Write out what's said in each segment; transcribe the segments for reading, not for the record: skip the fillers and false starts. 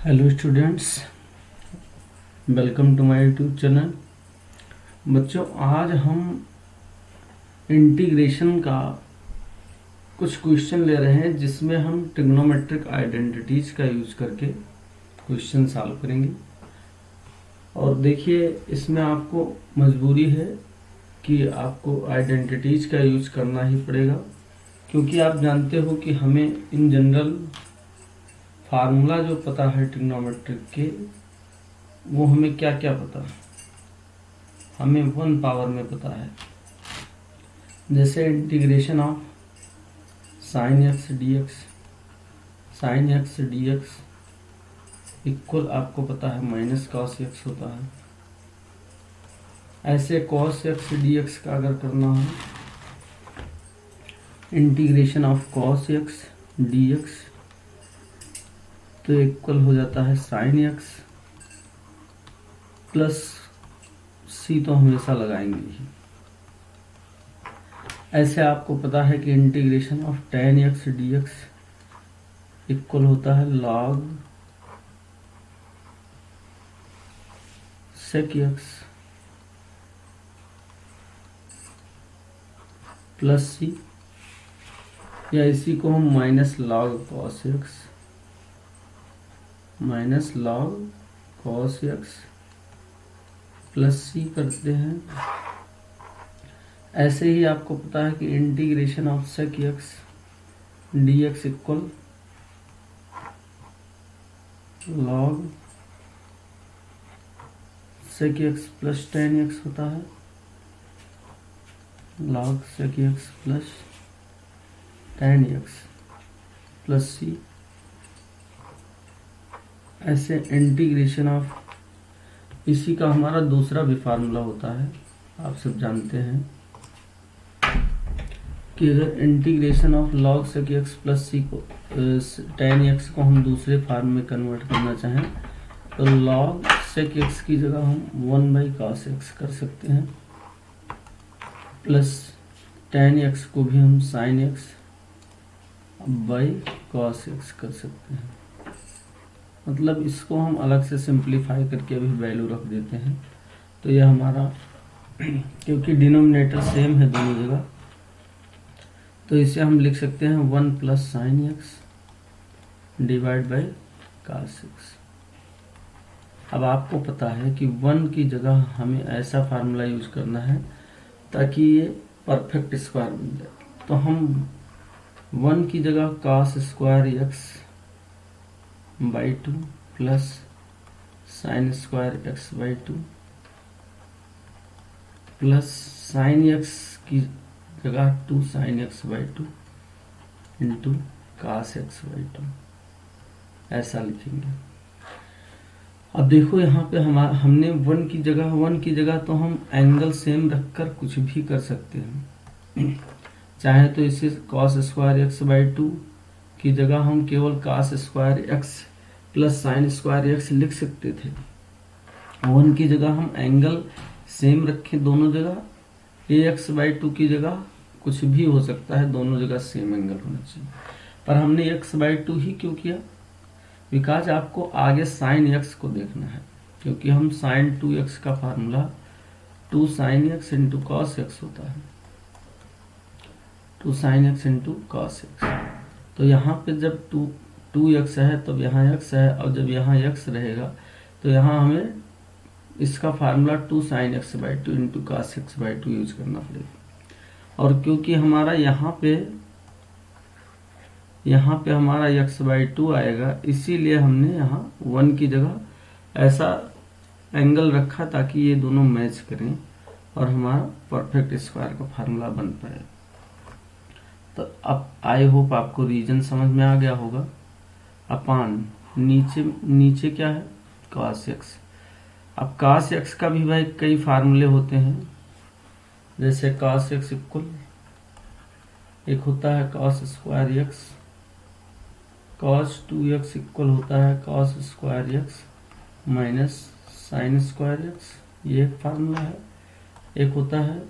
Hello students, welcome to my YouTube channel. बच्चों, आज हम इंटीग्रेशन का कुछ क्वेश्चन ले रहे हैं जिसमें हम ट्रिग्नोमेट्रिक आइडेंटिटीज का यूज करके क्वेश्चन सॉल्व करेंगे। और देखिए, इसमें आपको मजबूरी है कि आपको आइडेंटिटीज का यूज करना ही पड़ेगा, क्योंकि आप जानते हो कि हमें इन जनरल फार्मूला जो पता है ट्रिग्नोमेट्रिक के, वो हमें क्या क्या पता है। हमें 1 पावर में पता है, जैसे integration of sine x d x, sine x d x equal आपको पता है माइनस कॉस एक्स होता है। ऐसे कॉस एक्स डी एक्स का अगर करना हो, integration of cos x d x, तो इक्वल हो जाता है साइन एक्स प्लस सी, तो हमेशा लगाएंगे ही। ऐसे आपको पता है कि integration of tan x d x equal होता है लॉग सेक एक्स प्लस सी, या इसी को हम minus log cos x, minus log cos x plus c करते हैं। ऐसे ही आपको पता है कि integration of sec x d x equal log sec x plus tan x होता है, log sec x plus tan x plus c. ऐसे इंटीग्रेशन ऑफ, इसी का हमारा दूसरा भी फार्मूला होता है, आप सब जानते हैं कि अगर integration of log sec x plus c को, टेन एक्स को हम दूसरे फार्म में कन्वर्ट करना चाहें तो लॉग सेक एक्स की जगह हम 1/cos एक्स कर सकते हैं, प्लस टेन एक्स को भी हम sine x by cos x कर सकते हैं। मतलब इसको हम अलग से सिंप्लीफाई करके अभी वैल्यू रख देते हैं, तो यह हमारा क्योंकि डिनोमिनेटर सेम है दोनों जगह, तो इसे हम लिख सकते हैं 1 plus sine x divide by cos x. अब आपको पता है कि 1 की जगह हमें ऐसा फार्मूला यूज करना है ताकि ये परफेक्ट स्क्वायर बन जाए। तो हम 1 की जगह cos square x by 2 plus sine square x by 2 plus sine x की जगह 2 sine x by 2 into cos x by 2, ऐसा लिखेंगे। अब देखो यहाँ पे हमने 1 की जगह तो हम एंगल सेम रखकर कुछ भी कर सकते हैं। चाहे तो इसे कॉस स्क्वायर एक्स बाई 2 की जगह हम केवल cos square x plus sine square x लिख सकते थे। 1 की जगह हम एंगल सेम रखें दोनों जगह, ए एक्स बाई 2 की जगह कुछ भी हो सकता है, दोनों जगह सेम एंगल होना चाहिए। पर हमने एक्स बाई 2 ही क्यों किया? बिकॉज आपको आगे साइन एक्स को देखना है, क्योंकि हम साइन 2x का formula 2 sine x into cos x होता है, 2 sine x into cos x. तो यहाँ पे जब 2x है तब यहाँ x है, और जब यहाँ x रहेगा तो यहाँ हमें इसका formula 2 sine x by 2 into cos x by 2 use करना पड़ेगा। और क्योंकि हमारा यहाँ पे हमारा x बाई 2 आएगा, इसीलिए हमने यहाँ 1 की जगह ऐसा एंगल रखा ताकि ये दोनों मैच करें और हमारा परफेक्ट स्क्वायर का फार्मूला बन पाए। तो अब आई होप आपको रीजन समझ में आ गया होगा। अपान नीचे क्या है? cos x। अब cos x का भी भाई कई फार्मूले होते हैं, जैसे cos x इक्वल, एक होता है cos square x, cos 2x equal होता है cos square x minus sine square x, ये एक फार्मूला है। एक होता है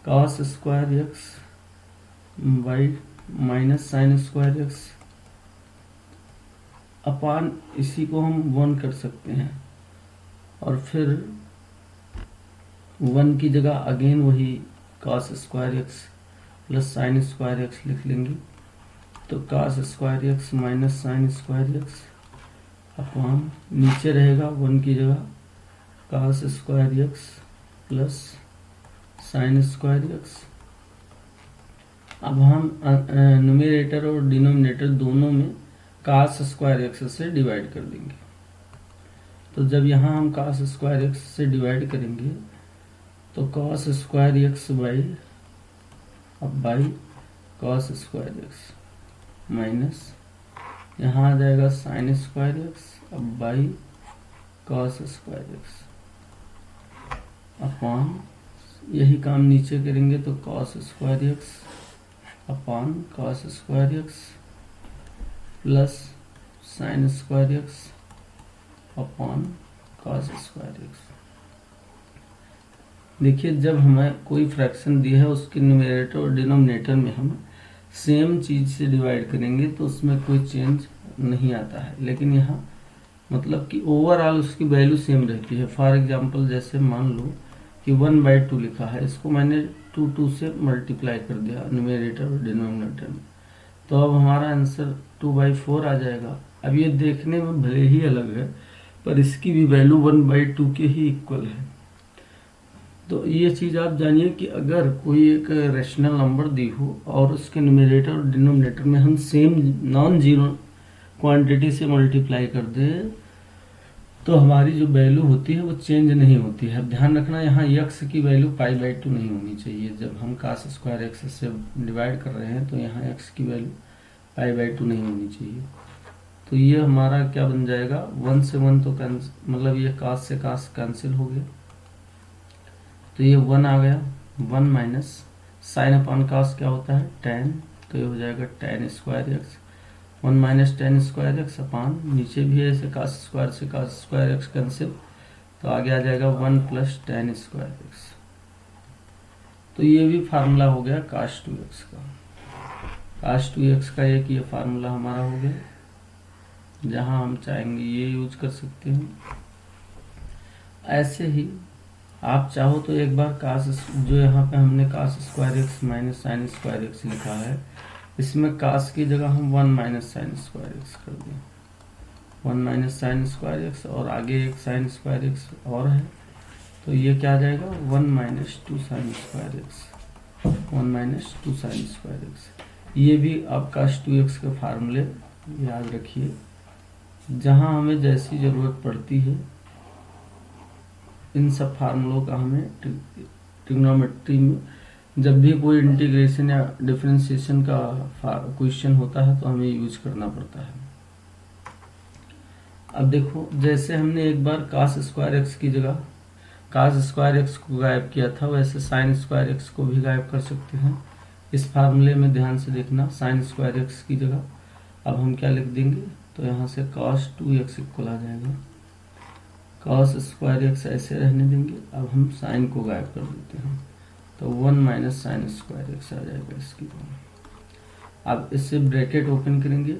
cos square x by minus sine square x। अपान इसी को हम 1 कर सकते हैं, और फिर 1 की जगह अगेन वही cos square x plus sine square x लिख लेंगे। तो cos square x minus sine square x upon नीचे रहेगा 1 की जगह cos square x plus sine square x. अब हम न्यूमरेटर और डिनोमिनेटर दोनों में cos स्क्वायर एक्स से डिवाइड कर देंगे। तो जब यहाँ हम cos स्क्वायर एक्स से डिवाइड करेंगे तो cos square x by cos square x minus यहाँ आ जाएगा साइन स्क्वायर एक्स अब by cos square x upon यही काम नीचे करेंगे तो cos square x upon cos square x plus sine square x upon cos square x. देखिए, जब हमें कोई फ्रैक्शन दिया है उसके न्यूमरेटर और डिनोमिनेटर में हम सेम चीज से डिवाइड करेंगे तो उसमें कोई चेंज नहीं आता है, लेकिन यहाँ मतलब कि ओवरऑल उसकी वैल्यू सेम रहती है। फॉर एग्जांपल जैसे मान लो कि 1/2 लिखा है, इसको मैंने 2 से मल्टीप्लाई कर दिया न्यूमरेटर और डिनोमिनेटर में, तो अब हमारा आंसर 2/4 आ जाएगा। अब ये देखने में भले ही अलग है पर इसकी भी वैल्यू 1/2 के ही इक्वल है। तो ये चीज़ आप जानिए कि अगर कोई एक रेशनल नंबर दी हो और उसके न्यूमरेटर और डिनोमिनेटर में हम सेम नॉन जीरो क्वांटिटी से मल्टीप्लाई कर दें तो हमारी जो वैल्यू होती है वो चेंज नहीं होती है। अब ध्यान रखना, यहाँ x की वैल्यू π/2 नहीं होनी चाहिए। जब हम cos स्क्वायर एक्स से डिवाइड कर रहे हैं तो यहाँ x की वैल्यू π/2 नहीं होनी चाहिए। तो ये हमारा क्या बन जाएगा, 1 से 1 तो मतलब ये cos से cos कैंसिल हो गया, तो ये 1 आ गया। 1 माइनस साइन अपॉन cos क्या होता है, tan, तो ये हो जाएगा tan square x. 1 minus tan square x upon नीचे भी है ऐसे cos स्क्वायर से cos स्क्वायर एक्स कैंसिल, तो आगे आ जाएगा 1 प्लस tan स्क्वायर एक्स। तो ये भी फार्मूला हो गया cos 2x का। cos 2x का एक ये फार्मूला हमारा हो गया, जहां हम चाहेंगे ये यूज कर सकते हैं। ऐसे ही आप चाहो तो एक बार cos जो यहाँ पे हमने cos square x minus sine square x लिखा है, इसमें cos की जगह हम 1 माइनस साइन स्क्वायर एक्स कर दें। 1 माइनस साइन स्क्वायर एक्स और आगे एक साइन स्क्वायर एक्स और है, तो ये क्या आ जाएगा 1 minus 2 sine square x, 1 minus 2 sine square x. ये भी आप cos 2x के फार्मूले याद रखिए। जहाँ हमें जैसी ज़रूरत पड़ती है इन सब फार्मूलों का हमें ट्रिग्नोमेट्री में जब भी कोई इंटीग्रेशन या डिफरेंशिएशन का क्वेश्चन होता है तो हमें यूज करना पड़ता है। अब देखो, जैसे हमने एक बार cos स्क्वायर एक्स की जगह cos स्क्वायर एक्स को गायब किया था, वैसे साइन स्क्वायर एक्स को भी गायब कर सकते हैं। इस फार्मूले में ध्यान से देखना, साइन स्क्वायर एक्स की जगह अब हम क्या लिख देंगे, तो यहाँ से cos 2x इक्वल आ जाएगा। cos स्क्वायर एक्स ऐसे रहने देंगे, अब हम साइन को गायब कर देते हैं, तो 1 माइनस साइन स्क्वायर एक्स आ जाएगा इसकी जगह। अब इससे ब्रैकेट ओपन करेंगे,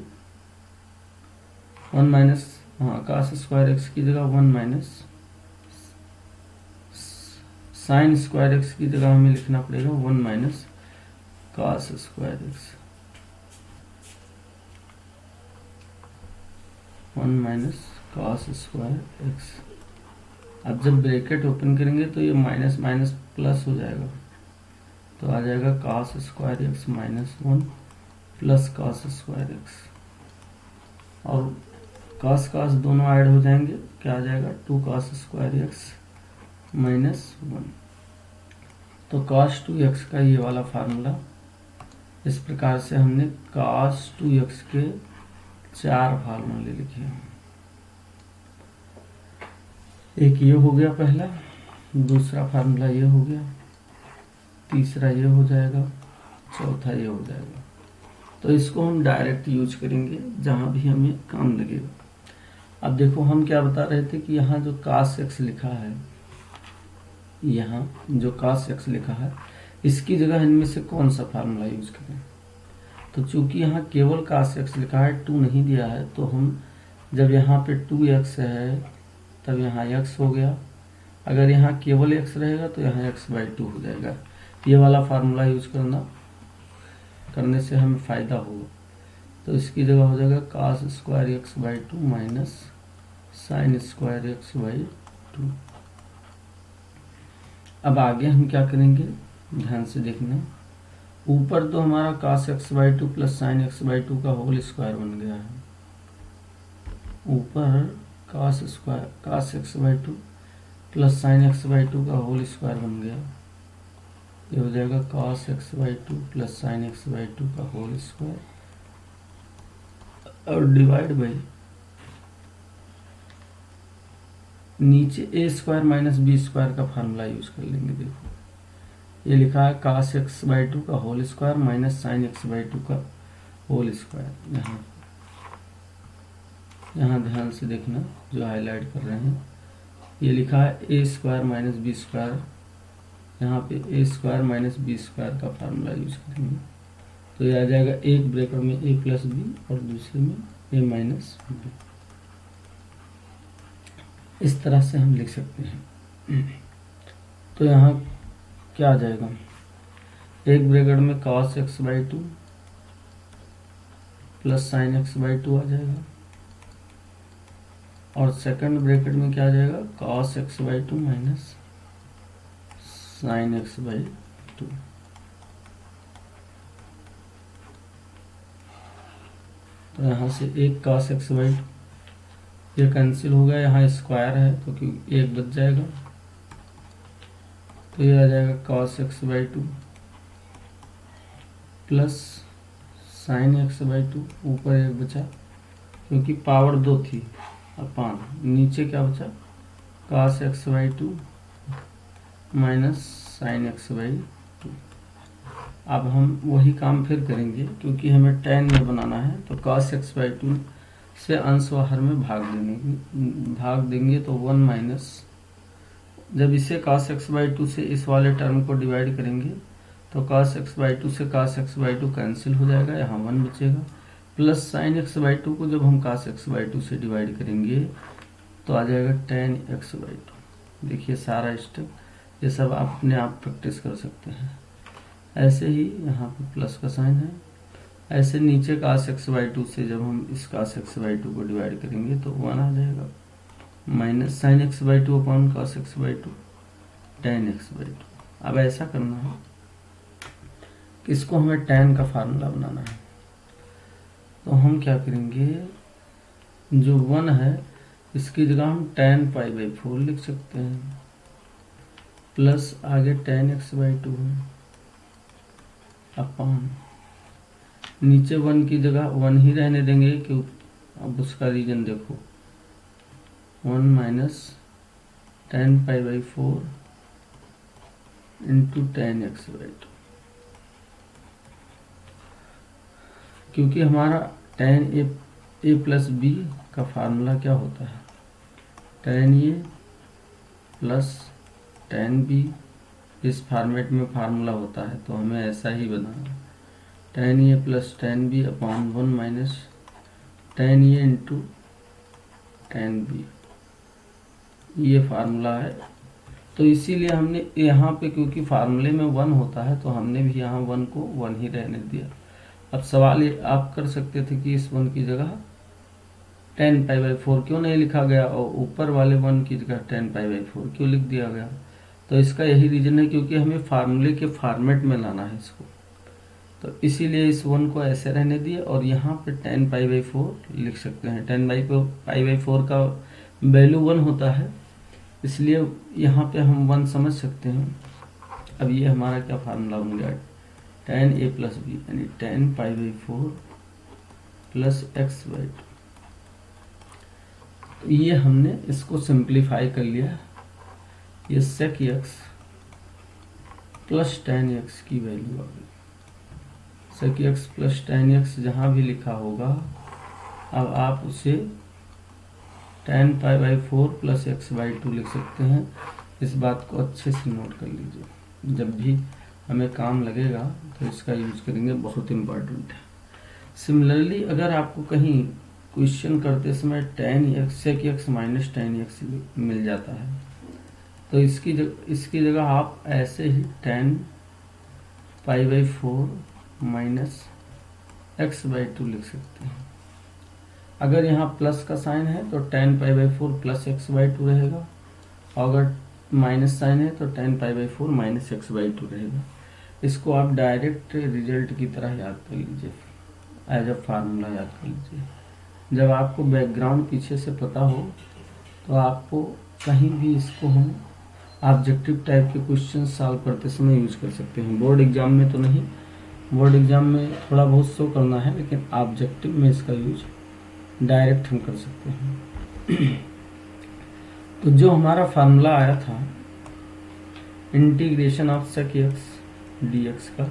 1 माइनस cos स्क्वायर एक्स की जगह 1 माइनस साइन स्क्वायर एक्स की जगह हमें लिखना पड़ेगा 1 minus cos square x, 1 minus cos square x. अब जब ब्रैकेट ओपन करेंगे तो ये माइनस माइनस प्लस हो जाएगा, तो आ जाएगा cos square x minus 1 plus cos square x, और cos cos दोनों ऐड हो जाएंगे, क्या आ जाएगा 2 cos स्क्वायर एक्स माइनस 1। तो cos 2x का ये वाला फार्मूला, इस प्रकार से हमने cos 2x के 4 फार्मूले लिखे हैं। एक ये हो गया पहला, दूसरा फार्मूला ये हो गया, तीसरा ये हो जाएगा, चौथा ये हो जाएगा। तो इसको हम डायरेक्ट यूज करेंगे जहां भी हमें काम लगेगा। अब देखो, हम क्या बता रहे थे कि यहाँ जो cos x लिखा है, यहाँ जो cos x लिखा है, इसकी जगह इनमें से कौन सा फार्मूला यूज करें। तो चूंकि यहाँ केवल cos x लिखा है, 2 नहीं दिया है, तो हम जब यहाँ पे 2x है तब यहाँ x हो गया, अगर यहाँ केवल x रहेगा तो यहाँ x/2 हो जाएगा। ये वाला फार्मूला यूज करने से हमें फ़ायदा होगा। तो इसकी जगह हो जाएगा cos² x/2 minus sin² x/2। अब आगे हम क्या करेंगे, ध्यान से देखना। ऊपर तो हमारा cos x/2 plus sin x/2 का होल स्क्वायर बन गया है। ऊपर cos x/2 plus sin x/2 का होल स्क्वायर बन गया। ये हो जाएगा cos x/2 plus sin x/2 का होल स्क्वायर और डिवाइड बाई नीचे a² माइनस b² का फार्मूला यूज कर लेंगे। देखो ये लिखा है cos x/2 का whole square minus sin x/2 का होल स्क्वायर। यहाँ ध्यान से देखना जो हाईलाइट कर रहे हैं, ये लिखा है a² माइनस b²। यहाँ पे a² माइनस b² का फार्मूला यूज करेंगे तो ये आ जाएगा, एक ब्रैकेट में a प्लस बी और दूसरे में a माइनस बी। इस तरह से हम लिख सकते हैं। तो यहाँ क्या आ जाएगा, एक ब्रैकेट में cos x/2 plus sin x/2 आ जाएगा और सेकंड ब्रैकेट में क्या आ जाएगा, cos x/2 minus sin x/2। तो यहाँ से एक cos x/2 ये कैंसिल हो गया, यहाँ स्क्वायर है तो क्योंकि एक बच जाएगा तो ये आ जाएगा cos x/2 plus sin x/2। ऊपर एक बचा क्योंकि पावर 2 थी, अपान नीचे क्या बचा cos x/2 minus sin x/2। अब हम वही काम फिर करेंगे क्योंकि हमें tan में बनाना है तो cos x/2 से अंश बाहर में भाग देंगे तो 1 माइनस, जब इसे cos x/2 से इस वाले टर्म को डिवाइड करेंगे तो cos x/2 से cos x/2 कैंसिल हो जाएगा, यहाँ 1 बचेगा। प्लस sin x/2 को जब हम cos x/2 से डिवाइड करेंगे तो आ जाएगा tan x/2। देखिए सारा स्टेप, ये सब आप अपने आप प्रैक्टिस कर सकते हैं। ऐसे ही यहाँ पे प्लस का साइन है, ऐसे नीचे cos x/2 से जब हम इस cos x/2 को डिवाइड करेंगे तो 1 आ जाएगा, minus sin x/2 upon cos x/2 tan x/2। अब ऐसा करना है कि इसको हमें tan का फार्मूला बनाना है तो हम क्या करेंगे, जो 1 है इसकी जगह हम tan π/4 लिख सकते हैं, प्लस आगे tan x/2 है अपॉन नीचे 1 की जगह 1 ही रहने देंगे क्यों, अब उसका रीजन देखो, 1 minus tan π/4 into tan x/2, क्योंकि हमारा tan a प्लस बी का फार्मूला क्या होता है, tan a plus tan b। इस फॉर्मेट में फार्मूला होता है तो हमें ऐसा ही बनाना है, tan a plus tan b upon 1 minus tan a into tan b। ये फार्मूला है तो इसीलिए हमने यहाँ पे, क्योंकि फार्मूले में 1 होता है तो हमने भी यहाँ 1 को 1 ही रहने दिया। अब सवाल ये आप कर सकते थे कि इस 1 की जगह tan π/4 क्यों नहीं लिखा गया और ऊपर वाले 1 की जगह tan π/4 क्यों लिख दिया गया। तो इसका यही रीजन है क्योंकि हमें फार्मूले के फॉर्मेट में लाना है इसको, तो इसीलिए इस 1 को ऐसे रहने दिए और यहाँ पे tan π/4 लिख सकते हैं। tan π/4 का वैल्यू 1 होता है इसलिए यहाँ पे हम 1 समझ सकते हैं। अब ये हमारा क्या फार्मूला बन गया, tan a प्लस बी यानी tan π/4 प्लस x/2। तो ये हमने इसको सिंप्लीफाई कर लिया, ये sec x plus tan x की वैल्यू आ गई। sec x plus tan x जहाँ भी लिखा होगा अब आप उसे tan π/4 प्लस x/2 लिख सकते हैं। इस बात को अच्छे से नोट कर लीजिए, जब भी हमें काम लगेगा तो इसका यूज करेंगे, बहुत इम्पोर्टेंट है। सिमिलरली अगर आपको कहीं क्वेश्चन करते समय tan x sec x minus tan x मिल जाता है, तो इसकी जगह आप ऐसे ही tan π/4 माइनस x/2 लिख सकते हैं। अगर यहाँ प्लस का साइन है तो tan π/4 प्लस x/2 रहेगा, और अगर माइनस साइन है तो tan π/4 माइनस x/2 रहेगा। इसको आप डायरेक्ट रिजल्ट की तरह याद कर लीजिए, एज अ फार्मूला याद कर लीजिए। जब आपको बैकग्राउंड पीछे से पता हो तो आपको कहीं भी इसको हम ऑब्जेक्टिव टाइप के क्वेश्चन सॉल्व करते समय यूज कर सकते हैं। बोर्ड एग्जाम में तो नहीं, बोर्ड एग्जाम में थोड़ा बहुत शो करना है, लेकिन ऑब्जेक्टिव में इसका यूज डायरेक्ट हम कर सकते हैं। तो जो हमारा फार्मूला आया था integration of sec x dx का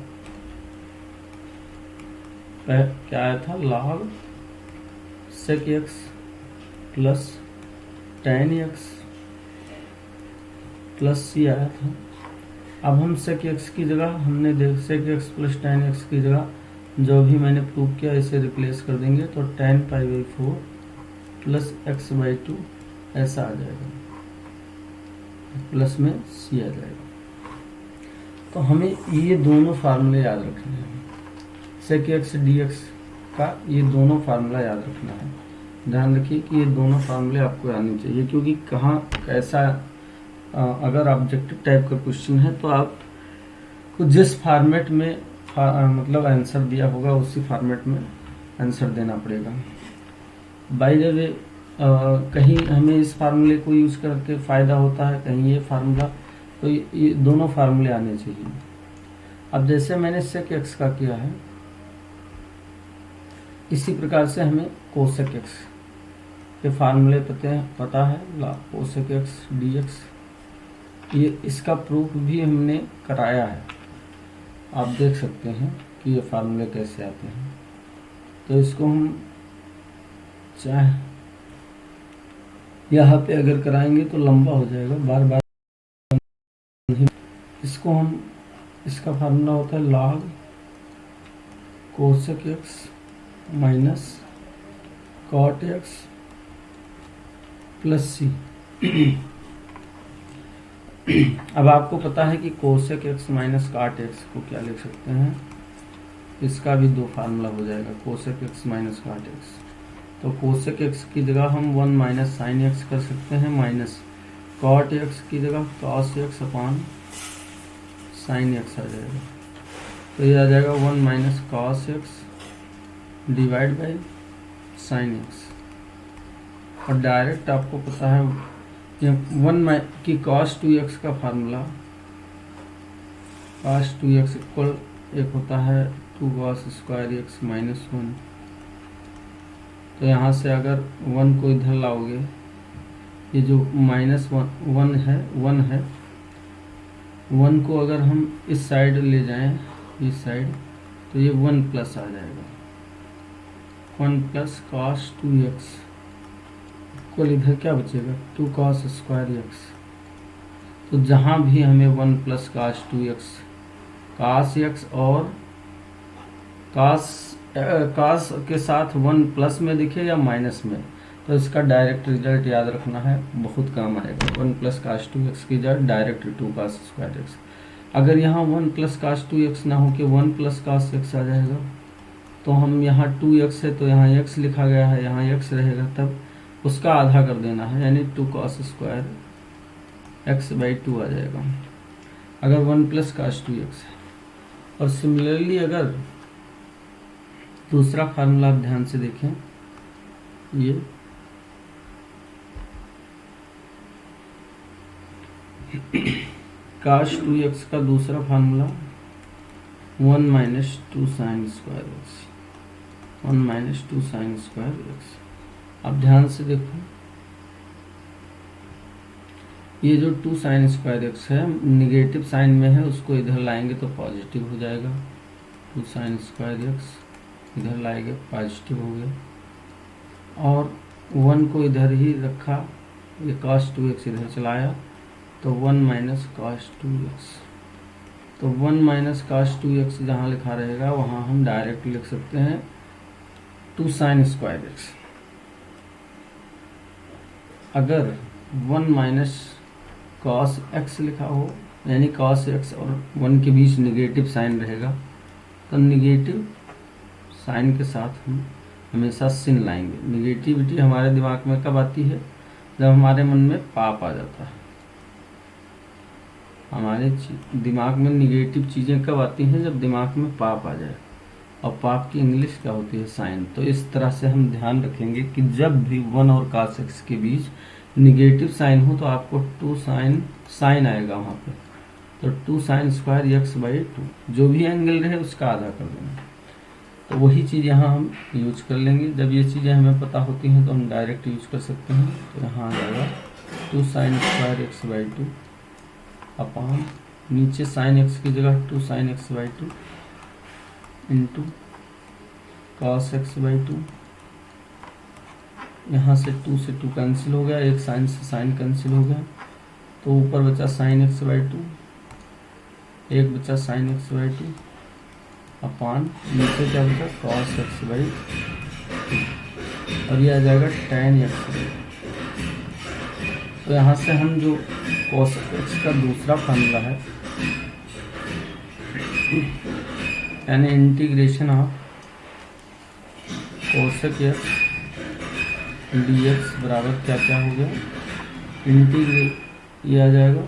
क्या आया था, log sec x plus tan x plus c आया था। अब हम sec x की जगह हमने sec x plus tan x की जगह जो भी मैंने प्रूव किया इसे रिप्लेस कर देंगे, तो tan π/4 प्लस x/2 ऐसा आ जाएगा, प्लस में c आ जाएगा। तो हमें ये दोनों फार्मूले याद रखने हैं, sec x dx का ये दोनों फार्मूला याद रखना है। ध्यान रखिए कि ये दोनों फार्मूले आपको आने चाहिए, क्योंकि कहाँ कैसा अगर ऑब्जेक्टिव टाइप का क्वेश्चन है तो आपको जिस फॉर्मेट में मतलब आंसर दिया होगा उसी फॉर्मेट में आंसर देना पड़ेगा। बाय द वे कहीं हमें इस फार्मूले को यूज करके फ़ायदा होता है, कहीं ये फार्मूला, तो ये दोनों फार्मूले आने चाहिए। अब जैसे मैंने sec x का किया है, इसी प्रकार से हमें cosec x के फार्मूले पता है, cosec x dx, ये इसका प्रूफ भी हमने कराया है। आप देख सकते हैं कि ये फार्मूले कैसे आते हैं। तो इसको हम चाहे यहाँ पे अगर कराएंगे तो लंबा हो जाएगा, बार बार नहीं। इसको हम, इसका फार्मूला होता है log cosec x minus cot x plus c। अब आपको पता है कि cosec x minus cot x को क्या लिख सकते हैं, इसका भी दो फार्मूला हो जाएगा, cosec x minus cot x। तो cosec x की जगह हम 1 माइनस sin x कर सकते हैं, माइनस cot x की जगह cos x upon sin x आ जाएगा। तो ये आ जाएगा 1 minus cos x divide by sin x। और डायरेक्ट आपको पता है 1 की cos 2x का फार्मूला, cos 2x इक्वल एक होता है 2 cos स्क्वायर x माइनस 1। तो यहाँ से अगर 1 को इधर लाओगे, ये जो माइनस 1 है 1 को अगर हम इस साइड ले जाएं, इस साइड, तो ये 1 प्लस आ जाएगा, 1 प्लस cos 2x इक्वल इधर क्या बचेगा 2 cos स्क्वायर x। तो जहाँ भी हमें 1 plus cos 2x, cos x और cos के साथ 1 प्लस में दिखे या माइनस में, तो इसका डायरेक्ट रिजल्ट याद रखना है, बहुत काम आएगा। 1 प्लस cos 2x की जगह डायरेक्ट 2 cos स्क्वायर x। अगर यहाँ 1 प्लस cos 2x ना हो कि 1 प्लस cos x आ जाएगा, तो हम यहाँ 2x है तो यहाँ x लिखा गया है, यहाँ x रहेगा, तब उसका आधा कर देना है, यानी 2 cos स्क्वायर x/2 आ जाएगा अगर 1 प्लस cos 2x है। और सिमिलरली अगर दूसरा फार्मूला आप ध्यान से देखें, ये cos 2x का दूसरा formula 1 minus 2 sine square x, 1 minus 2 sine square x. अब ध्यान से देखो, ये जो 2 साइन स्क्वायर एक्स है निगेटिव साइन में है, उसको इधर लाएंगे तो पॉजिटिव हो जाएगा। 2 साइन स्क्वायर एक्स इधर लाएंगे पॉजिटिव हो गया, और 1 को इधर ही रखा, ये cos 2x इधर चलाया, तो 1 माइनस cos 2x। तो 1 माइनस cos 2x जहाँ लिखा रहेगा वहाँ हम डायरेक्ट लिख सकते हैं 2 साइन स्क्वायर एक्स। अगर 1 माइनस कॉस एक्स लिखा हो, यानी कॉस एक्स और 1 के बीच निगेटिव साइन रहेगा, तो निगेटिव साइन के साथ हम हमेशा सिन लाएंगे। निगेटिविटी हमारे दिमाग में कब आती है? जब हमारे मन में पाप आ जाता है। हमारे दिमाग में निगेटिव चीज़ें कब आती हैं? जब दिमाग में पाप आ जाए, और पाप की इंग्लिश क्या होती है? साइन। तो इस तरह से हम ध्यान रखेंगे कि जब भी 1 और cos x के बीच निगेटिव साइन हो तो आपको 2 साइन आएगा वहाँ पे, तो 2 साइन स्क्वायर एक्स बाई 2, जो भी एंगल रहे उसका आधा कर देंगे। तो वही चीज़ यहाँ हम यूज कर लेंगे। जब ये चीज़ें हमें पता होती हैं तो हम डायरेक्ट यूज कर सकते हैं। तो यहाँ आ जाएगा 2 sine square x by 2 upon नीचे साइन एक्स की जगह 2 sine x by 2 into cos x by 2। यहाँ से 2 से 2 कैंसिल हो गया, एक साइन से साइन कैंसिल हो गया, तो ऊपर बचा साइन एक्स बाई 2, एक बचा साइन एक्स बाई 2 अपॉन नीचे क्या बचा? कॉस एक्स बाई 2, और ये आ जाएगा tan एक्स बाई 2। तो यहाँ से हम जो cos x का दूसरा फार्मूला है, यानी integration of cosec x dx बराबर क्या क्या हो गया? ये आ जाएगा,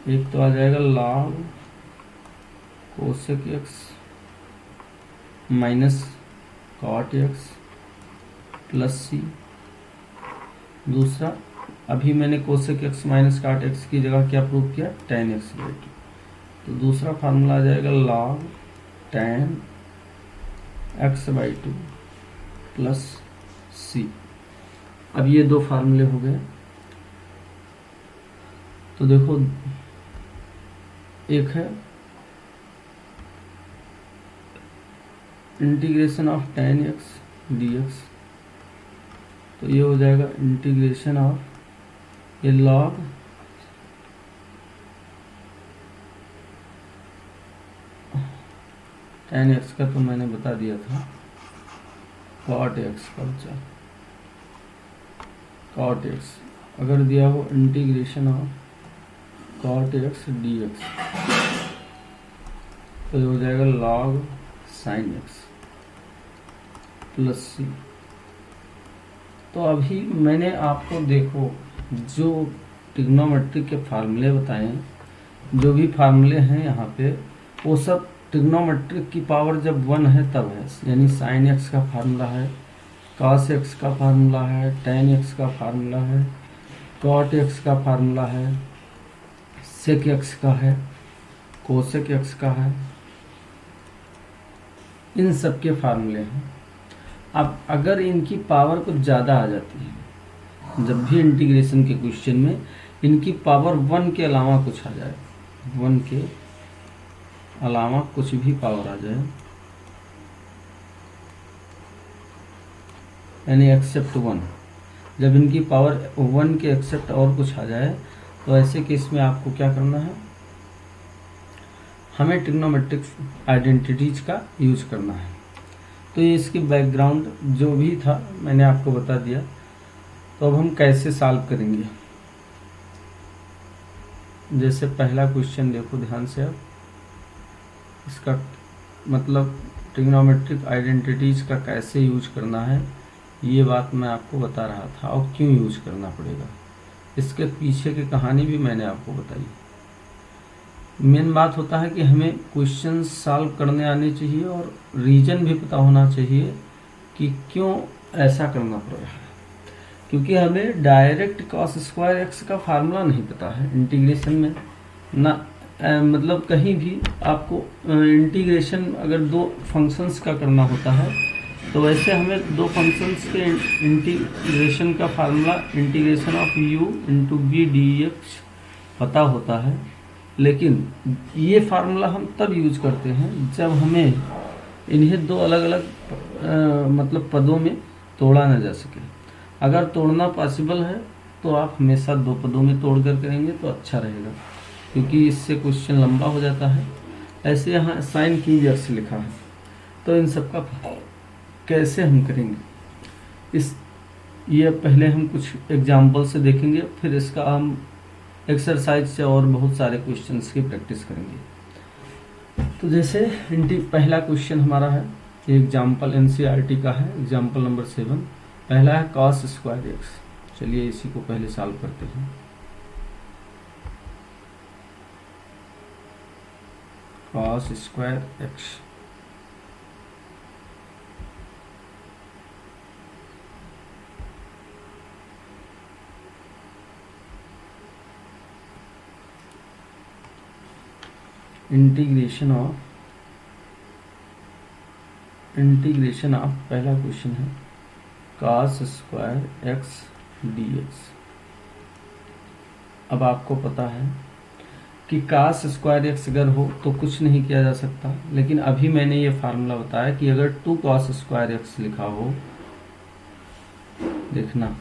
एक तो आ जाएगा log cosec x minus cot x plus c। दूसरा, अभी मैंने cosec x minus cot x की जगह क्या प्रूव किया? tan x by 2। तो दूसरा फार्मूला आ जाएगा log tan x by 2 plus c। अब ये दो फार्मूले हो गए। तो देखो, एक है integration of tan x dx, तो ये हो जाएगा इंटीग्रेशन ऑफ ये लॉग tan x का तो मैंने बता दिया था, cot x का बचा cot x, अगर दिया हो integration of cot x dx, तो ये हो जाएगा log sin x plus c। तो अभी मैंने आपको देखो जो ट्रिग्नोमेट्री के फार्मूले बताए, जो भी फार्मूले हैं यहाँ पे, वो सब ट्रिग्नोमेट्रिक की पावर जब 1 है तब है। यानी साइन एक्स का फार्मूला है, कॉस एक्स का फार्मूला है, टेन एक्स का फार्मूला है, कॉट एक्स का फार्मूला है, सेक एक्स का है, कोसेक एक्स का है, इन सब के फार्मूले हैं। अब अगर इनकी पावर कुछ ज़्यादा आ जाती है, जब भी इंटीग्रेशन के क्वेश्चन में इनकी पावर 1 के अलावा कुछ आ जाए, 1 के अलावा कुछ भी पावर आ जाए, यानी एक्सेप्ट 1, जब इनकी पावर 1 के एक्सेप्ट और कुछ आ जाए, तो ऐसे केस में आपको क्या करना है? हमें ट्रिग्नोमेट्रिक आइडेंटिटीज का यूज करना है। तो ये इसकी बैकग्राउंड जो भी था मैंने आपको बता दिया। तो अब हम कैसे सॉल्व करेंगे? जैसे पहला क्वेश्चन देखो ध्यान से, अब इसका मतलब ट्रिग्नोमेट्रिक आइडेंटिटीज का कैसे यूज करना है, ये बात मैं आपको बता रहा था, और क्यों यूज करना पड़ेगा, इसके पीछे की कहानी भी मैंने आपको बताई। मेन बात होता है कि हमें क्वेश्चन सॉल्व करने आने चाहिए और रीजन भी पता होना चाहिए कि क्यों ऐसा करना पड़ रहा है। क्योंकि हमें डायरेक्ट कॉस स्क्वायर एक्स का फार्मूला नहीं पता है इंटीग्रेशन में ना, मतलब कहीं भी आपको इंटीग्रेशन अगर दो फंक्शंस का करना होता है, तो वैसे हमें दो फंक्शंस के इंटीग्रेशन का formula integration of u into b d x पता होता है। लेकिन ये फार्मूला हम तब यूज करते हैं जब हमें इन्हें दो अलग अलग मतलब पदों में तोड़ा न जा सके। अगर तोड़ना पॉसिबल है तो आप हमेशा दो पदों में तोड़कर करेंगे तो अच्छा रहेगा, क्योंकि इससे क्वेश्चन लंबा हो जाता है। ऐसे यहाँ साइन की एक्स लिखा है, तो इन सब का कैसे हम करेंगे, ये पहले हम कुछ एग्जाम्पल से देखेंगे, फिर इसका हम एक्सरसाइज से और बहुत सारे क्वेश्चंस की प्रैक्टिस करेंगे। तो जैसे पहला क्वेश्चन हमारा है, एग्जाम्पल एनसीईआरटी का है, एग्जाम्पल नंबर 7। पहला है cos स्क्वायर एक्स। चलिए इसी को पहले सॉल्व करते हैं। cos square x integration of पहला क्वेश्चन है cos स्क्वायर एक्स dx। अब आपको पता है कि cos स्क्वायर एक्स अगर हो तो कुछ नहीं किया जा सकता, लेकिन अभी मैंने ये फार्मूला बताया कि अगर 2 cos स्क्वायर एक्स लिखा हो, देखना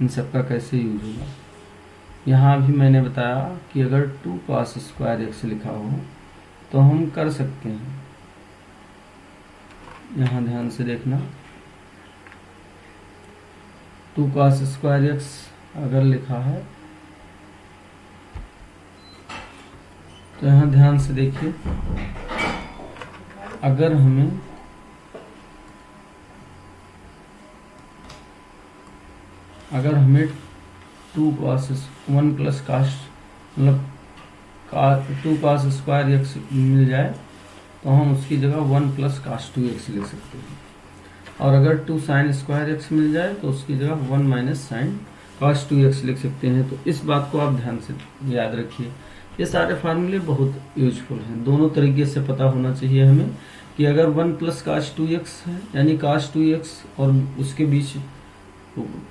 इन सबका कैसे यूज होगा। यहाँ भी मैंने बताया कि अगर 2 cos स्क्वायर एक्स लिखा हो तो हम कर सकते हैं। यहाँ ध्यान से देखना, 2 cos स्क्वायर एक्स अगर लिखा है तो यहाँ ध्यान से देखिए, अगर हमें टू cos 1 प्लस cos मतलब 2 cos स्क्वायर एक्स मिल जाए तो हम उसकी जगह 1 प्लस cos 2x लिख सकते हैं, और अगर 2 sin स्क्वायर एक्स मिल जाए तो उसकी जगह 1 माइनस साइन cos 2x लिख सकते हैं। तो इस बात को आप ध्यान से याद रखिए। ये सारे फार्मूले बहुत यूजफुल हैं, दोनों तरीके से पता होना चाहिए हमें कि अगर 1 प्लस cos 2x है यानी cos 2x और उसके बीच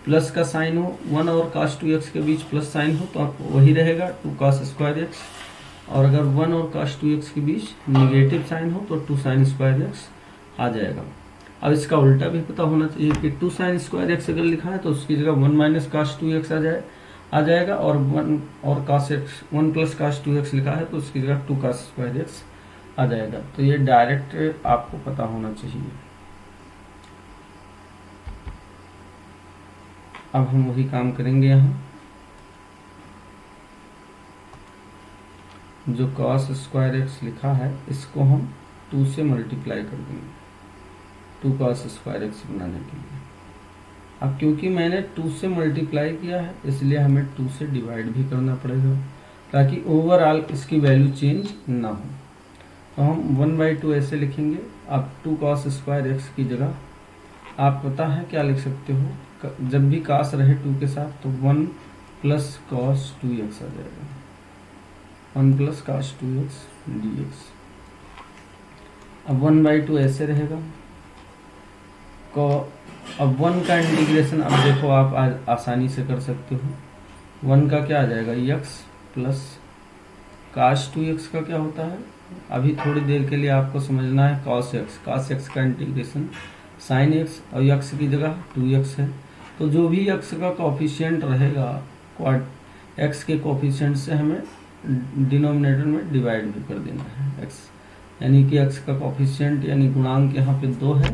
प्लस का साइन हो, 1 और cos 2x के बीच प्लस साइन हो तो वही रहेगा 2 cos स्क्वायर एक्स, और अगर 1 और cos 2x के बीच निगेटिव साइन हो तो 2 sin स्क्वायर एक्स आ जाएगा। अब इसका उल्टा भी पता होना चाहिए कि 2 sin स्क्वायर एक्स अगर लिखा है तो उसकी जगह 1 माइनस cos 2x आ जाएगा, और 1 और cos x 1 plus cos 2x लिखा है तो उसकी जगह 2 cos स्क्वायर एक्स आ जाएगा। तो ये डायरेक्ट आपको पता होना चाहिए। अब हम वही काम करेंगे, यहाँ जो cos स्क्वायर एक्स लिखा है इसको हम 2 से मल्टीप्लाई कर देंगे 2 cos स्क्वायर एक्स बनाने के लिए। अब क्योंकि मैंने 2 से मल्टीप्लाई किया है इसलिए हमें 2 से डिवाइड भी करना पड़ेगा ताकि ओवरऑल इसकी वैल्यू चेंज ना हो। तो हम 1/2 ऐसे लिखेंगे। अब 2 cos स्क्वायर एक्स की जगह आप पता है क्या लिख सकते हो, जब भी cos रहे 2 के साथ तो 1 प्लस cos 2x आ जाएगा, 1 प्लस cos 2x dx। अब 1/2 ऐसे रहेगा। अब 1 का इंटीग्रेशन अब देखो आप आसानी से कर सकते हो। 1 का क्या आ जाएगा x प्लस cos 2x का क्या होता है, अभी थोड़ी देर के लिए आपको समझना है cos x का इंटीग्रेशन sin x, और x की जगह 2x है तो जो भी x का कोफिशिएंट रहेगा x के कोफिशिएंट से हमें डिनोमिनेटर में डिवाइड भी कर देना है x, यानी कि x का कोफिशिएंट यानी गुणांक यहाँ पे 2 है,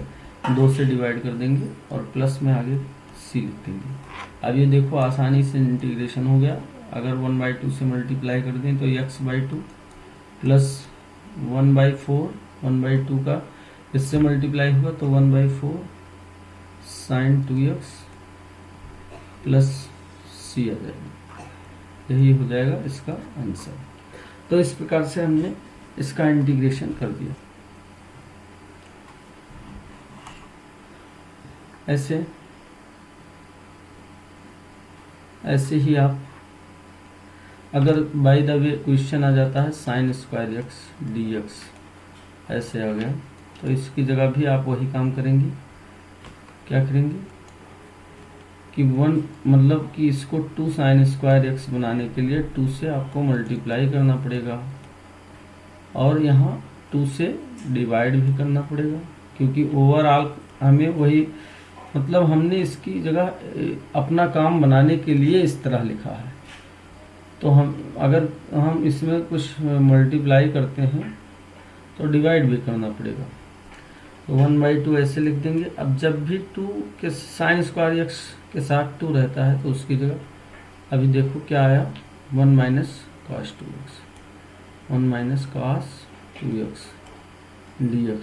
2 से डिवाइड कर देंगे और प्लस में आगे c लिख देंगे। अब ये देखो आसानी से इंटीग्रेशन हो गया। अगर 1/2 से मल्टीप्लाई कर दें तो x/2 प्लस 1/4, 1/2 का इससे मल्टीप्लाई होगा तो 1/4 sin 2x प्लस c आ जाएगा। यही हो जाएगा इसका आंसर। तो इस प्रकार से हमने इसका इंटीग्रेशन कर दिया। ऐसे ही आप अगर बाय द वे क्वेश्चन आ जाता है sin स्क्वायर एक्स dx ऐसे आ गया तो इसकी जगह भी आप वही काम करेंगे। क्या करेंगे कि 1 मतलब कि इसको 2 sin स्क्वायर एक्स बनाने के लिए 2 से आपको मल्टीप्लाई करना पड़ेगा और यहाँ 2 से डिवाइड भी करना पड़ेगा, क्योंकि ओवरऑल हमें वही मतलब हमने इसकी जगह अपना काम बनाने के लिए इस तरह लिखा है। तो अगर हम इसमें कुछ मल्टीप्लाई करते हैं तो डिवाइड भी करना पड़ेगा। तो 1/2 ऐसे लिख देंगे। अब जब भी 2 के साइन स्क्वायर एक्स के साथ 2 रहता है तो उसकी जगह अभी देखो क्या आया, 1 minus cos 2x, 1 minus cos 2x dx।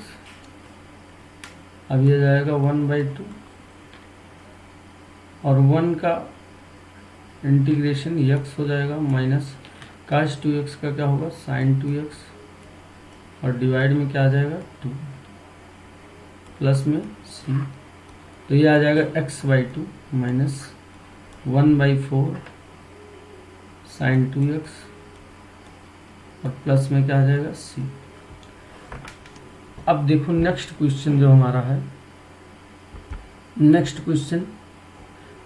अब ये जाएगा 1/2 और 1 का इंटीग्रेशन x हो जाएगा माइनस cos 2x का क्या होगा, sin 2x और डिवाइड में क्या आ जाएगा 2 प्लस में c, तो ये आ जाएगा x/2 माइनस 1/4 sin 2x और प्लस में क्या आ जाएगा c। अब देखो नेक्स्ट क्वेश्चन जो हमारा है, नेक्स्ट क्वेश्चन,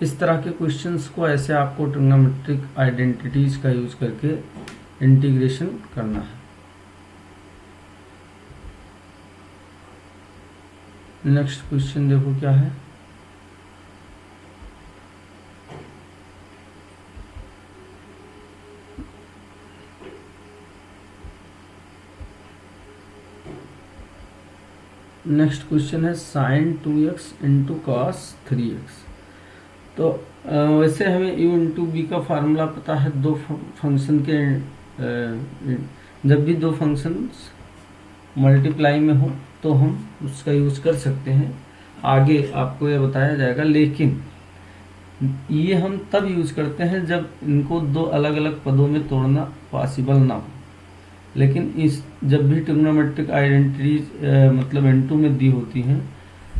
इस तरह के क्वेश्चंस को ऐसे आपको ट्रिग्नोमेट्रिक आइडेंटिटीज का यूज करके इंटीग्रेशन करना है। नेक्स्ट क्वेश्चन देखो क्या है, नेक्स्ट क्वेश्चन है sin 2x into cos 3x। तो वैसे हमें u इंटू बी का फार्मूला पता है, दो फंक्शन के जब भी दो फंक्शंस मल्टीप्लाई में हो तो हम उसका यूज कर सकते हैं, आगे आपको ये बताया जाएगा। लेकिन ये हम तब यूज करते हैं जब इनको दो अलग अलग पदों में तोड़ना पॉसिबल ना हो। लेकिन इस जब भी ट्रिग्नोमेट्रिक आइडेंटिटीज मतलब N2 में दी होती हैं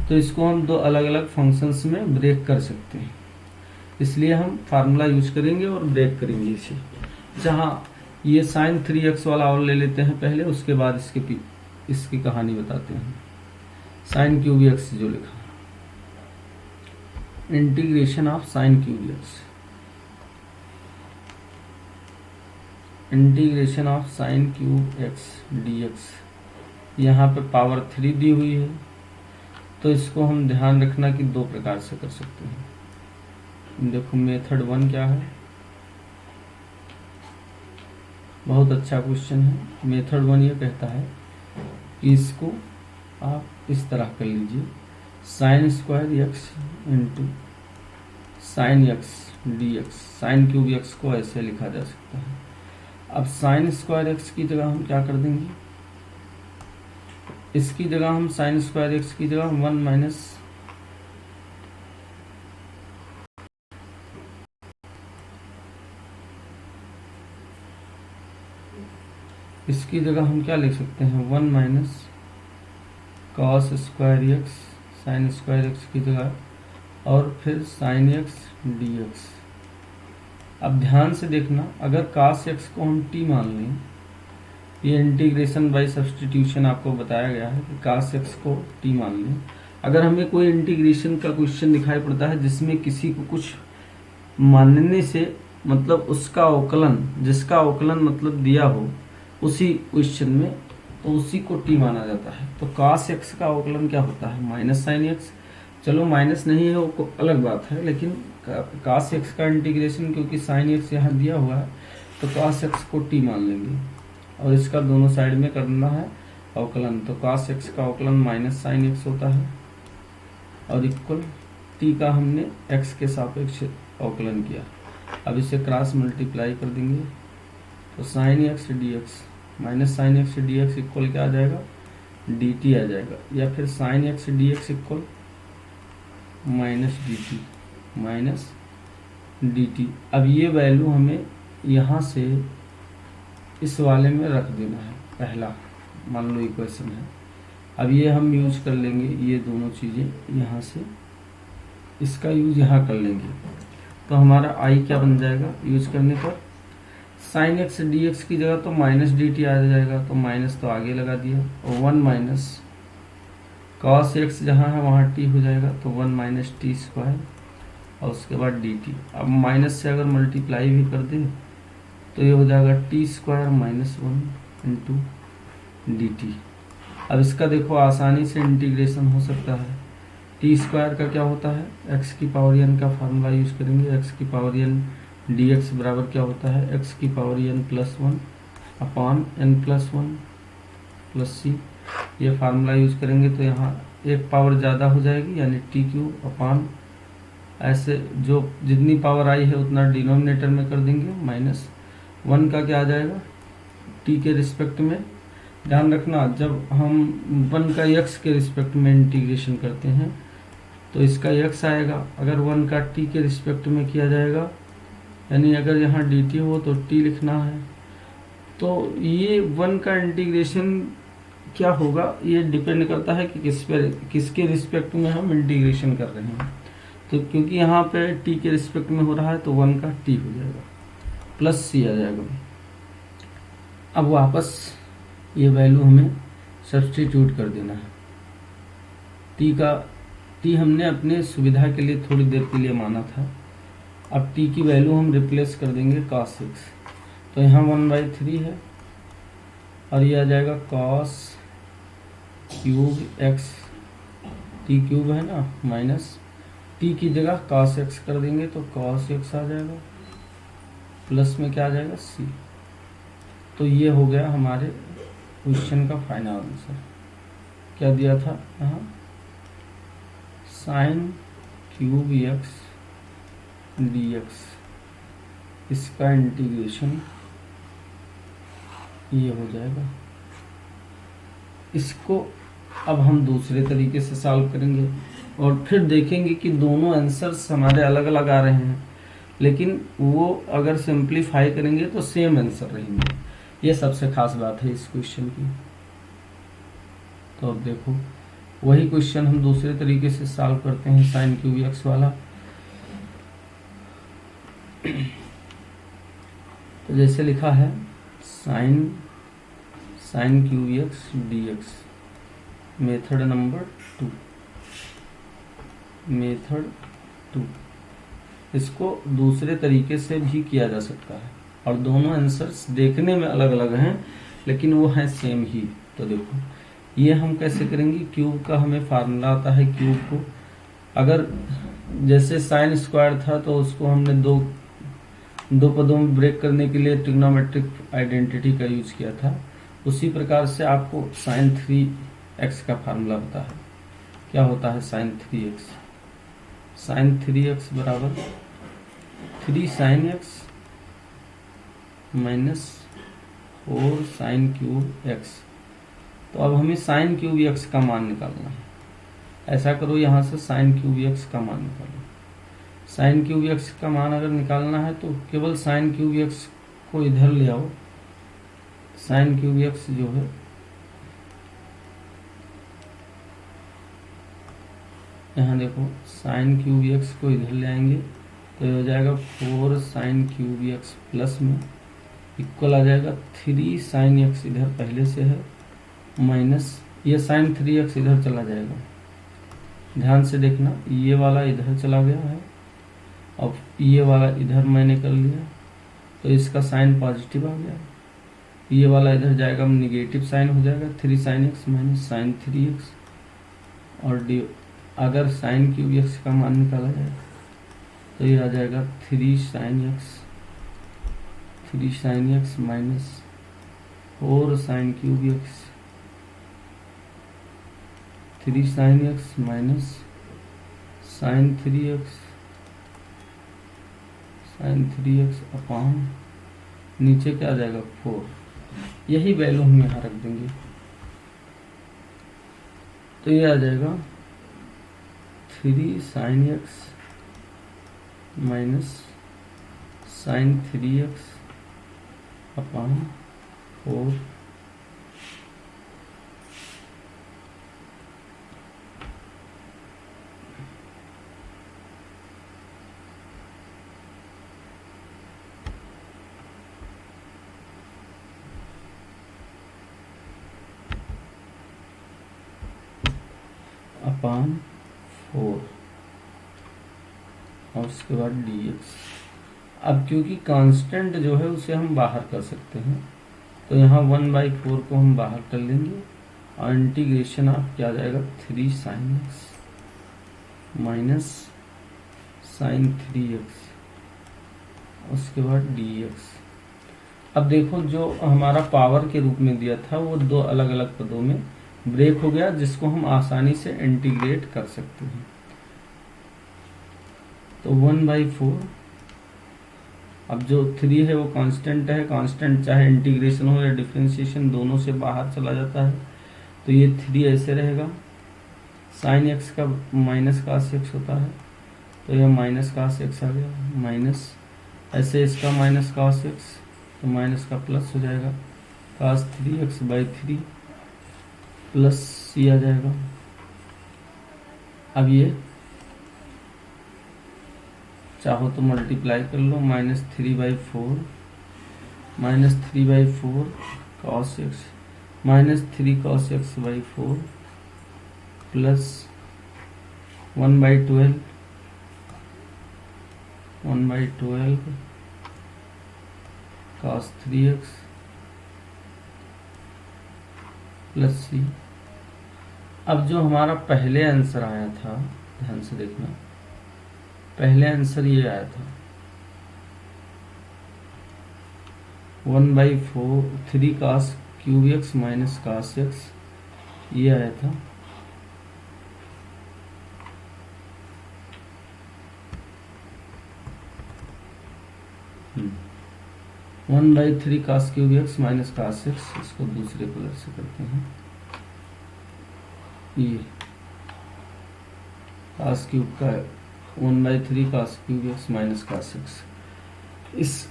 तो इसको हम दो अलग अलग फंक्शंस में ब्रेक कर सकते हैं, इसलिए हम फार्मूला यूज करेंगे और ब्रेक करेंगे इसे। जहाँ ये sin 3x वाला और ले लेते हैं पहले, उसके बाद इसकी कहानी बताते हैं। sin क्यूब x जो लिखा, integration of sin cube x, integration of sin cube x dx। यहाँ पे पावर 3 दी हुई है, तो इसको हम ध्यान रखना कि दो प्रकार से कर सकते हैं। देखो मेथड 1 क्या है, बहुत अच्छा क्वेश्चन है। मेथड 1 ये कहता है कि इसको आप इस तरह कर लीजिए, sine square x into sine x dx। Sign cube x को ऐसे लिखा जा सकता है। अब साइन स्क्वायर x की जगह हम क्या कर देंगे, इसकी जगह हम साइन स्क्वायर x की जगह 1 माइनस इसकी जगह हम क्या लिख सकते हैं, 1 minus cos square x sine square x की जगह और फिर साइन एक्स dx। अब ध्यान से देखना, अगर cos x को हम t मान लें, ये इंटीग्रेशन बाय सब्स्टिट्यूशन आपको बताया गया है कि cos x को t मान लें। अगर हमें कोई इंटीग्रेशन का क्वेश्चन दिखाई पड़ता है जिसमें किसी को कुछ मानने से मतलब उसका अवकलन, जिसका अवकलन मतलब दिया हो उसी क्वेश्चन में, तो उसी को t माना जाता है। तो cos x का अवकलन क्या होता है, माइनस साइन x। चलो माइनस नहीं है वो अलग बात है, लेकिन cos x का इंटीग्रेशन क्योंकि साइन x यहाँ दिया हुआ है तो cos x को t मान लेंगे और इसका दोनों साइड में करना है अवकलन। तो cos x का अवकलन माइनस साइन x होता है और इक्वल t का हमने x के सापेक्ष अवकलन किया। अब इसे क्रॉस मल्टीप्लाई कर देंगे तो sine x dx minus sine x dx equal क्या आ जाएगा, dt आ जाएगा, या फिर sine x dx equal minus dt। अब ये वैल्यू हमें यहाँ से इस वाले में रख देना है, पहला मान लो इक्वेशन है। अब ये हम यूज कर लेंगे, ये दोनों चीज़ें यहाँ से इसका यूज यहाँ कर लेंगे, तो हमारा i क्या बन जाएगा यूज करने पर, साइन एक्स dx की जगह तो माइनस dt आ जाएगा, तो माइनस तो आगे लगा दिया, और 1 माइनस कॉस एक्स जहाँ है वहाँ t हो जाएगा, तो 1 माइनस टी स्क्वायर और उसके बाद dt। अब माइनस से अगर मल्टीप्लाई भी कर दें तो ये हो जाएगा T square minus 1 into dt। अब इसका देखो आसानी से इंटीग्रेशन हो सकता है। टी स्क्वायर का क्या होता है, x की पावर n का फार्मूला यूज करेंगे, x की पावर n dx बराबर क्या होता है, x की power n plus 1 upon n plus 1 plus c। ये फार्मूला यूज करेंगे तो यहाँ एक पावर ज़्यादा हो जाएगी, यानी टी क्यूब अपान, ऐसे जो जितनी पावर आई है उतना डिनोमिनेटर में कर देंगे, माइनस 1 का क्या आ जाएगा टी के रिस्पेक्ट में। ध्यान रखना जब हम 1 का x के रिस्पेक्ट में इंटीग्रेशन करते हैं तो इसका x आएगा, अगर 1 का t के रिस्पेक्ट में किया जाएगा, यानी अगर यहाँ dt हो तो t लिखना है। तो ये 1 का इंटीग्रेशन क्या होगा, ये डिपेंड करता है कि किसके रिस्पेक्ट में हम इंटीग्रेशन कर रहे हैं। तो क्योंकि यहाँ पे t के रिस्पेक्ट में हो रहा है तो 1 का t हो जाएगा, प्लस c आ जाएगा। अब वापस ये वैल्यू हमें सब्स्टिट्यूट कर देना है। t हमने अपने सुविधा के लिए थोड़ी देर के लिए माना था, अब t की वैल्यू हम रिप्लेस कर देंगे cos x, तो यहाँ 1/3 है और ये आ जाएगा cos cube x, t cube है ना, माइनस t की जगह cos x कर देंगे तो cos x आ जाएगा, प्लस में क्या आ जाएगा c। तो ये हो गया हमारे क्वेश्चन का फाइनल आंसर। क्या दिया था यहाँ, साइन क्यूब x dx, इसका इंटीग्रेशन ये हो जाएगा। इसको अब हम दूसरे तरीके से सॉल्व करेंगे और फिर देखेंगे कि दोनों आंसर्स हमारे अलग अलग आ रहे हैं, लेकिन वो अगर सिंप्लीफाई करेंगे तो सेम आंसर रहेंगे। ये सबसे खास बात है इस क्वेश्चन की। तो अब देखो वही क्वेश्चन हम दूसरे तरीके से सॉल्व करते हैं, साइन क्यूब एक्स वाला। तो जैसे लिखा है sine cube x d x, method number 2। इसको दूसरे तरीके से भी किया जा सकता है और दोनों आंसर्स देखने में अलग अलग हैं लेकिन वो हैं सेम ही। तो देखो ये हम कैसे करेंगे, क्यूब का हमें फार्मूला आता है। क्यूब को अगर जैसे साइन स्क्वायर था तो उसको हमने दो पदों में ब्रेक करने के लिए ट्रिग्नोमेट्रिक आइडेंटिटी का यूज किया था, उसी प्रकार से आपको साइन 3x का फार्मूला होता है। क्या होता है साइन 3x, साइन 3x बराबर 3 sine x minus 4 sine cube x। तो अब हमें साइन क्यूब x का मान निकालना है। ऐसा करो यहाँ से साइन क्यूब x का मान निकालो। साइन क्यूब x का मान अगर निकालना है तो केवल साइन क्यूब x को इधर ले आओ। साइन क्यूब x जो है यहाँ देखो, साइन क्यूब x को इधर ले आएंगे तो ये हो जाएगा 4 साइन क्यूब x प्लस में इक्वल आ जाएगा 3 साइन x, इधर पहले से है, माइनस ये साइन 3x इधर चला जाएगा। ध्यान से देखना, ये वाला इधर चला गया है, अब ये वाला इधर मैंने कर लिया तो इसका साइन पॉजिटिव आ गया। ये वाला इधर जाएगा, निगेटिव साइन हो जाएगा, 3 sine x minus sine 3x। और अगर साइन क्यूब x का मान निकाला जाए तो ये आ जाएगा 3 sine x minus 4 sine cube x, 3 sine x minus sine 3x upon नीचे क्या आ जाएगा 4। यही वैल्यू हम यहाँ रख देंगे तो ये आ जाएगा 3 sine x minus sine 3x upon 4 upon 4 और उसके बाद dx। अब क्योंकि कांस्टेंट जो है उसे हम बाहर कर सकते हैं तो यहाँ 1/4 को हम बाहर कर लेंगे और इंटीग्रेशन आप क्या आ जाएगा 3 sine x minus sine 3x, उसके बाद dx। अब देखो जो हमारा पावर के रूप में दिया था वो दो अलग अलग पदों में ब्रेक हो गया, जिसको हम आसानी से इंटीग्रेट कर सकते हैं। तो 1/4, अब जो 3 है वो कांस्टेंट है, कांस्टेंट चाहे इंटीग्रेशन हो या डिफरेंशिएशन दोनों से बाहर चला जाता है, तो ये 3 ऐसे रहेगा। साइन एक्स का माइनस कास एक्स होता है, तो यह माइनस कास एक्स आ गया, माइनस ऐसे इसका माइनस कास एक्स, तो माइनस का प्लस हो जाएगा, कास 3x/3 प्लस सी आ जाएगा। अब ये चाहो तो मल्टीप्लाई कर लो, -3/4 cos x -3 cos x/4 plus 1/12 cos 3x plus सी। अब जो हमारा पहले आंसर आया था, ध्यान से देखना, पहले आंसर ये आया था 1/4 3 cos cube x minus cos x, ये आया था। One by 3 cos cube x minus cos x, इसको दूसरे कलर से करते हैं। ये cos क्यूब का 1/3 cos cube x minus cos x, इस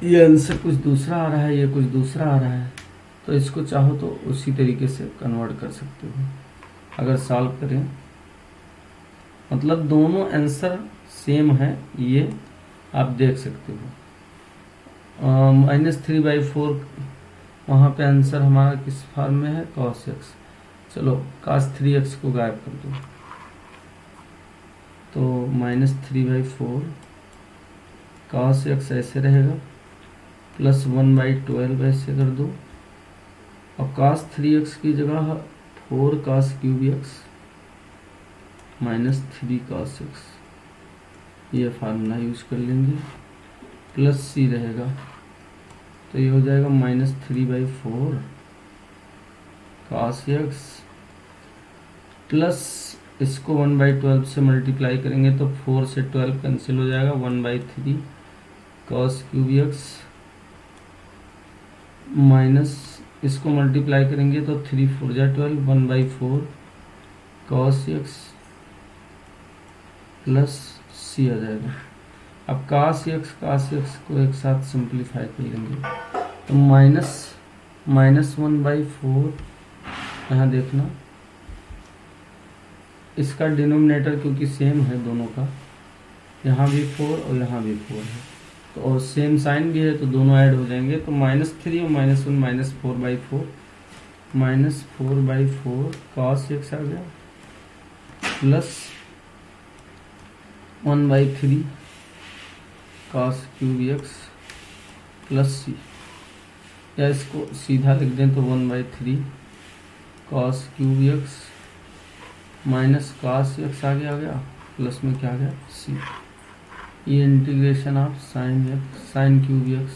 ये आंसर कुछ दूसरा आ रहा है, ये कुछ दूसरा आ रहा है, तो इसको चाहो तो उसी तरीके से कन्वर्ट कर सकते हो। अगर सॉल्व करें, मतलब दोनों आंसर सेम है, ये आप देख सकते हो। -3/4 वहाँ पे आंसर हमारा किस फॉर्म में है, cos x। चलो cos 3x को गायब कर दो, तो -3/4 cos x ऐसे रहेगा, प्लस 1/12 ऐसे कर दो, और cos 3x की जगह 4 cos cube x minus 3 cos x, ये फार्मूला यूज कर लेंगे, प्लस सी रहेगा, तो ये हो जाएगा -3/4 cos x प्लस इसको 1/12 से मल्टीप्लाई करेंगे तो 4 से 12 कैंसिल हो जाएगा, 1/3 cos क्यूब x माइनस इसको मल्टीप्लाई करेंगे तो 3 4 जा 12, 1/4 cos x प्लस सी आ जाएगा। अब cos x को एक साथ सिंप्लीफाई कर लेंगे, तो -1/4, यहाँ देखना इसका डिनोमिनेटर क्योंकि सेम है दोनों का, यहाँ भी 4 और यहाँ भी 4 है, तो और सेम साइन भी है तो दोनों ऐड हो जाएंगे, तो -3 और -1 -4/4 cos x आ गया, plus 1/3 cos cube x plus सी, या इसको सीधा लिख दें तो 1/3 cos cube x minus cos x आगे आ गया, प्लस में क्या आ गया सी। ये integration of sine cube x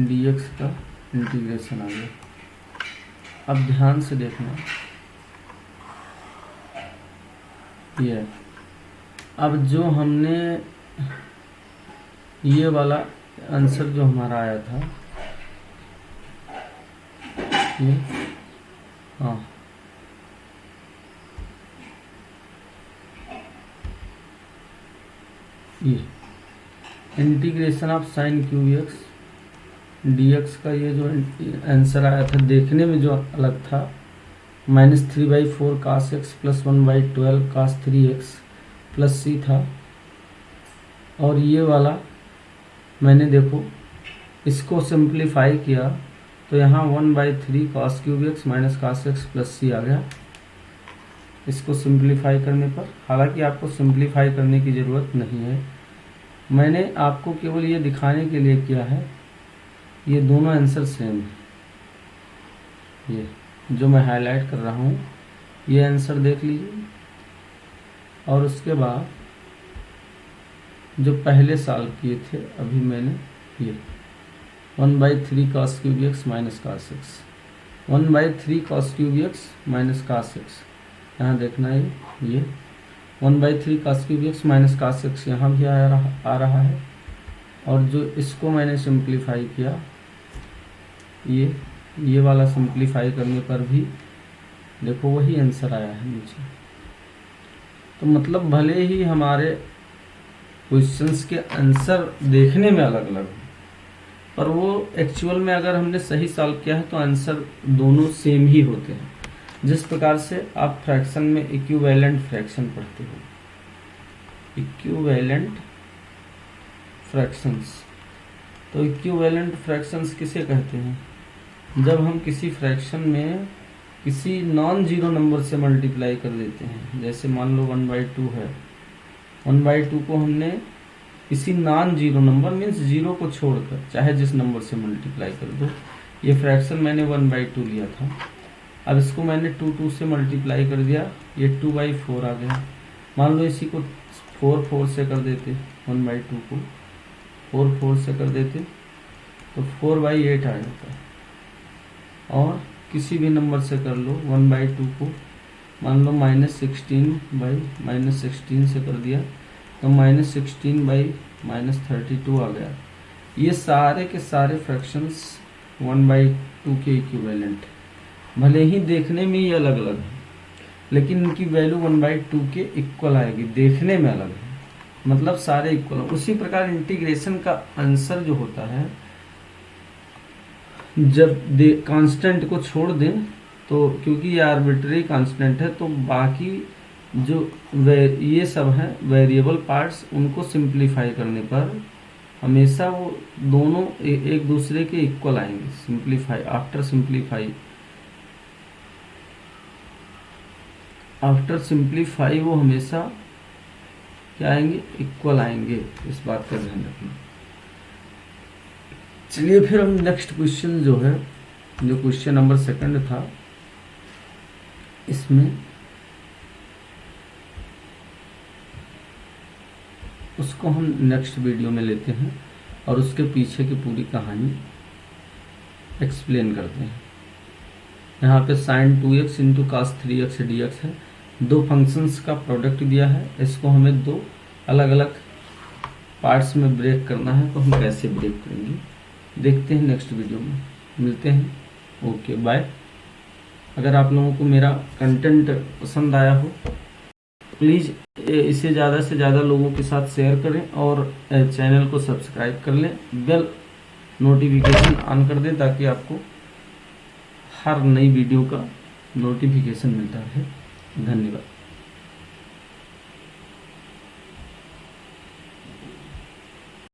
dx का इंटीग्रेशन आ गया। अब ध्यान से देखना, ये अब जो हमने ये वाला आंसर जो हमारा आया था, ये हाँ ये integration of sine cube x dx का ये जो आंसर आया था, देखने में जो अलग था, -3/4 cos x plus 1/12 cos 3x plus c था, और ये वाला मैंने देखो इसको सिंप्लीफाई किया तो यहाँ 1/3 cos cube x minus cos x plus c आ गया, इसको सिंप्लीफाई करने पर। हालांकि आपको सिंप्लीफाई करने की ज़रूरत नहीं है, मैंने आपको केवल ये दिखाने के लिए किया है, ये दोनों आंसर सेम है। ये जो मैं हाईलाइट कर रहा हूँ, ये आंसर देख लीजिए, और उसके बाद जो पहले सॉल्व किए थे अभी मैंने, ये 1/3 cos cube x minus cos x, 1/3 cos cube x minus cos x, यहाँ देखना है ये 1/3 cos cube x minus cos x यहाँ भी आ रहा है, और जो इसको मैंने सिंप्लीफाई किया, ये वाला सिंप्लीफाई करने पर भी देखो वही आंसर आया है नीचे। तो मतलब भले ही हमारे क्वेश्चंस के आंसर देखने में अलग अलग हो, पर वो एक्चुअल में अगर हमने सही सॉल्व किया है तो आंसर दोनों सेम ही होते हैं। जिस प्रकार से आप फ्रैक्शन में इक्विवेलेंट फ्रैक्शन पढ़ते हो, इक्विवेलेंट फ्रैक्शंस, तो इक्विवेलेंट फ्रैक्शंस किसे कहते हैं? जब हम किसी फ्रैक्शन में किसी नॉन जीरो नंबर से मल्टीप्लाई कर देते हैं, जैसे मान लो 1/2 है, 1/2 को हमने किसी non zero number means zero को छोड़कर चाहे जिस नंबर से मल्टीप्लाई कर दो। ये फ्रैक्शन मैंने 1/2 लिया था, अब इसको मैंने 2 से मल्टीप्लाई कर दिया, ये 2/4 आ गया। मान लो इसी को 4 से कर देते, 1/2 को 4 से कर देते तो 4/8 आ जाता। और किसी भी नंबर से कर लो 1/2 को, मान लो -16 से कर दिया तो -16/-32 आ गया। ये सारे के सारे फ्रैक्शंस 1/2 के इक्विवेलेंट, भले ही देखने में ही अलग अलग है, लेकिन इनकी वैल्यू 1/2 के इक्वल आएगी, देखने में अलग है, मतलब सारे इक्वल। उसी प्रकार इंटीग्रेशन का आंसर जो होता है, जब कांस्टेंट को छोड़ दें तो, क्योंकि ये आर्बिट्रेरी कांस्टेंट है, तो बाकी जो ये सब है वेरिएबल पार्ट्स, उनको सिंप्लीफाई करने पर हमेशा वो दोनों एक दूसरे के इक्वल आएंगे। सिंप्लीफाई आफ्टर सिंप्लीफाई वो हमेशा क्या आएंगे? इक्वल आएंगे। इस बात का ध्यान रखना। चलिए फिर हम नेक्स्ट क्वेश्चन जो है, जो क्वेश्चन नंबर 2 था, इसमें उसको हम नेक्स्ट वीडियो में लेते हैं और उसके पीछे की पूरी कहानी एक्सप्लेन करते हैं। यहाँ पे sin 2x into cos 3x dx है, दो फंक्शंस का प्रोडक्ट दिया है, इसको हमें दो अलग अलग पार्ट्स में ब्रेक करना है। तो हम कैसे ब्रेक करेंगे देखते हैं नेक्स्ट वीडियो में, मिलते हैं। Okay bye. अगर आप लोगों को मेरा कंटेंट पसंद आया हो, प्लीज़ इसे ज़्यादा से ज़्यादा लोगों के साथ शेयर करें और चैनल को सब्सक्राइब कर लें, बेल नोटिफिकेशन ऑन कर दें ताकि आपको हर नई वीडियो का नोटिफिकेशन मिलता रहे। धन्यवाद।